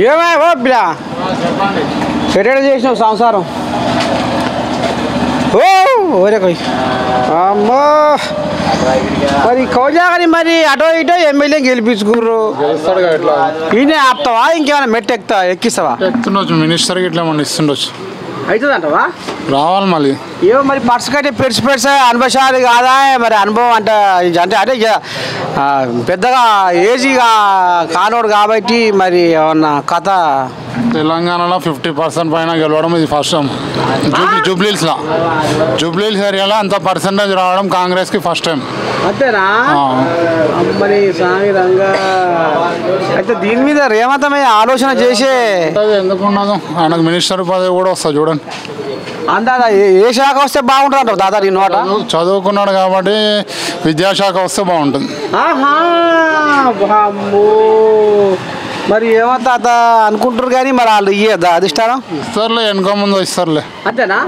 ఏమై ఓ బిడ్డ ఎటెడ చేసినావు సంసారం ఓ ఓరే కొయ్ అమ్మో మరి కౌజాగని మరి అటో ఇటో ఎమ్మెల్యే గెలిపించుకుర్రు ఈయన ఆపుతావా ఇంకేమైనా మెట్టు ఎక్కిస్తావా ఎక్కుతుండొచ్చు మినిస్టర్కి ఇట్లా ఏమన్నా ఇస్తుండొచ్చు అవుతుందంటవా రావాలి మళ్ళీ ఏమో మరి పర్స్ కట్టే పెరిసి అనుభవశాలి కాదా మరి అనుభవం అంటే అంటే పెద్దగా ఏజీగా కానోడు కాబట్టి మరి ఏమన్నా కథ తెలంగాణలో 50% పైన గెలవడం ఇది ఫస్ట్ టైం జూబ్లీహిల్స్ ఏరియాలో అంత పర్సెంటేజ్ రావడం కాంగ్రెస్కి ఫస్ట్ టైం అంతేనా మరి స్వామి రంగా అయితే దీని మీద రేవంతమే ఆలోచన చేసే ఎందుకున్నదో ఆయనకు మినిస్టర్ పదవి కూడా వస్తుంది చూడండి అందాదా ఏ శాఖ వస్తే బాగుంటుంది అంటారు దాదా నీ నోట చదువుకున్నాడు కాబట్టి విద్యాశాఖ వస్తే బాగుంటుంది మరి ఏమో తాత అనుకుంటారు కానీ మరి వాళ్ళు ఇయ్యద్దా అధిష్టానం ఇస్తారులే వెనుక ముందు ఇస్తారులే అంతేనా